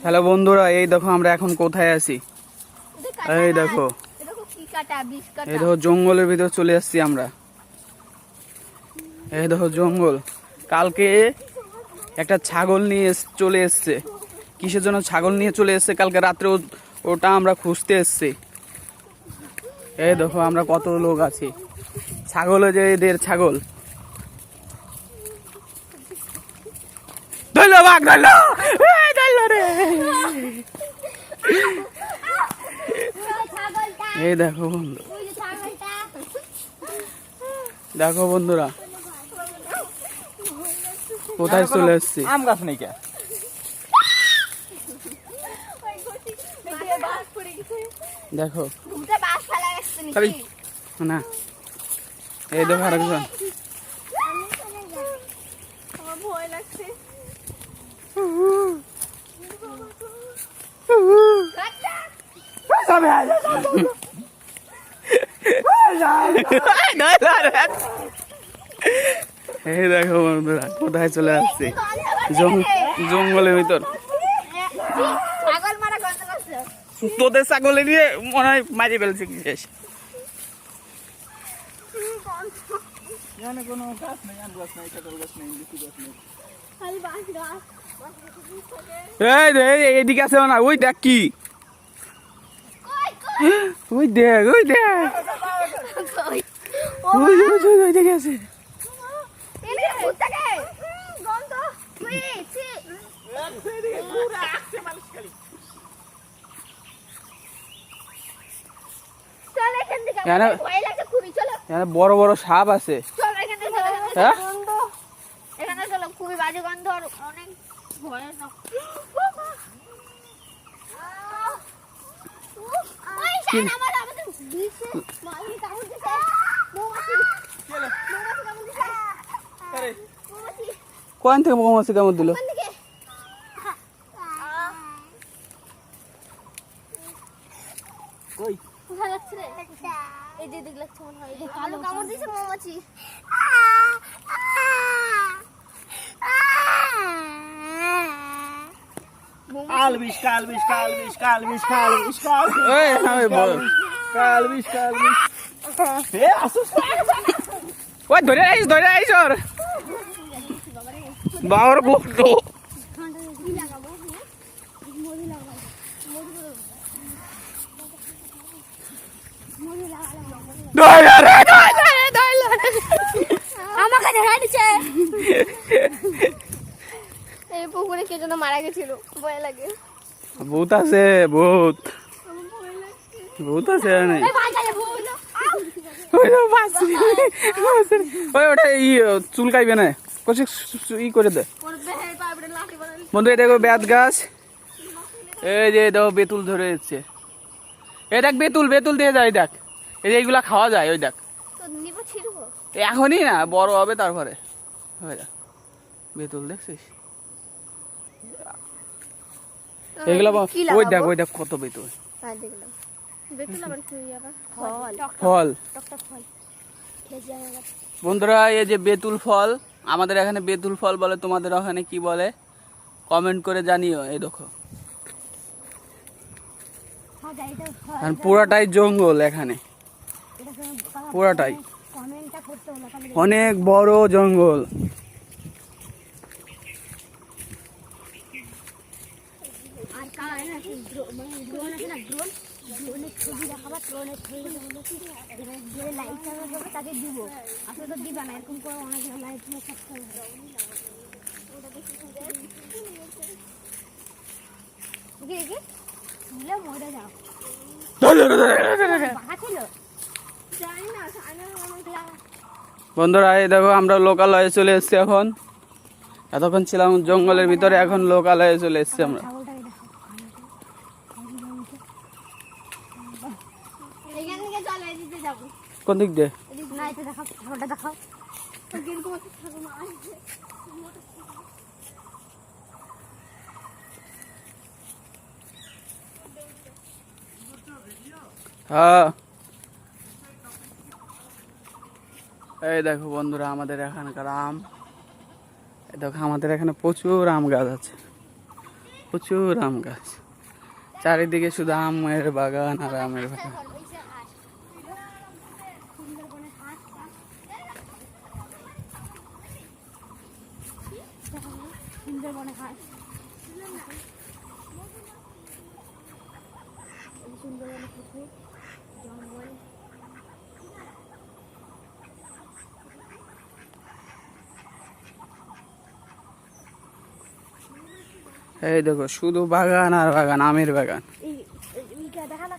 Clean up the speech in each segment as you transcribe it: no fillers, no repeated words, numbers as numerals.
Hello বন্ধুরা, এই দেখো আমরা এখন কোথায় আছি। এই দেখো এই দেখো জঙ্গলের ভিতর চলে আসছি আমরা। এই দেখো জঙ্গল। কালকে একটা ছাগল নিয়ে চলে এসছে। কিসের জন্য ছাগল নিয়ে চলে এসছে কালকে রাত্রে, ওটা আমরা খুঁজতে এসছি। এই দেখো আমরা কত লোক আছি। ছাগল যে এদের ছাগল। ধরলো বাঘ, ধরলো রে। এই দেখো বন্ধু, দেখো বন্ধুরা কোথায় চলে এসছি। আম গাছ নেই কে? দেখো না, এই দেখো আরেকজন। ভয় লাগছে। এই দেখো বন্ধুরা কোথায় চলে আসছে, জঙ্গলের ভিতর। তোদের ছাগলে নিয়ে মনে হয় মারি ফেলছে কি শেষ। কোনো গাছ নেই, আম গাছ নেই, কাঁঠাল গাছ নেই, লিচু গাছ নেই। এইদিকে আছে না, ওই দেখ কি, ওই দেখ, ওই দেখ, ওই দেখে আছে। বড় বড় সাপ আছে। খুবই বাজে গন্ধ, অনেক ভয়ানক। কোন থেকে মৌমাছি কামড় দিল? কালবিশ কালবিশ কালবিশ কালবিশ কালবিশ কালবিশ। এই আমি বল, কালবিশ কালবিশ। এ আসুস ওই ধরে আইস ওর বাবার বন্ধু। আমাকে দেখা দিচ্ছে। এই পুকুরে কে যেন মারা গেছিল, ভয় লাগে। ভূত আছে, ভূত ভূত আছে। ওই ওটা চুলকাইবে না, কষে ই করে দে বন্ধু। এটা বেত গাছ। এই যে দেখো বেতুল ধরে এসছে। এই দেখ বেতুল, বেতুল দিয়ে যায় দেখ। এই যে এইগুলা খাওয়া যায়। ওই দেখ এখনই না, বড় হবে তারপরে। বেতুল দেখছিস এগুলা? ওই দেখ, ওই দেখ কত বেতুল। ফল বন্ধুরা, এই যে বেতুল ফল, আমাদের এখানে বেতুল ফল বলে, তোমাদের ওখানে কি বলে কমেন্ট করে জানিও। এই দেখো পুরাটাই জঙ্গল এখানে, পুরাটাই অনেক বড় জঙ্গল। বন্ধুরা এই দেখো আমরা লোকালয়ে চলে এসেছি এখন। এতক্ষণ ছিলাম জঙ্গলের ভিতরে, এখন লোকালয়ে চলে এসেছি আমরা। কোন দিক দিয়ে? হ্যাঁ এই দেখো বন্ধুরা আমাদের এখানকার আম। দেখো আমাদের এখানে প্রচুর আম গাছ আছে, প্রচুর আম গাছ, চারিদিকে শুধু আমের বাগান আর আমের বাগান। সুন্দরবনে হাঁস, সুন্দরবনে পুকুর, জঙ্গল। এই দেখো শুধু বাগান আর বাগান, আমের বাগান। দেখা না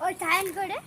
ওই টাইম করে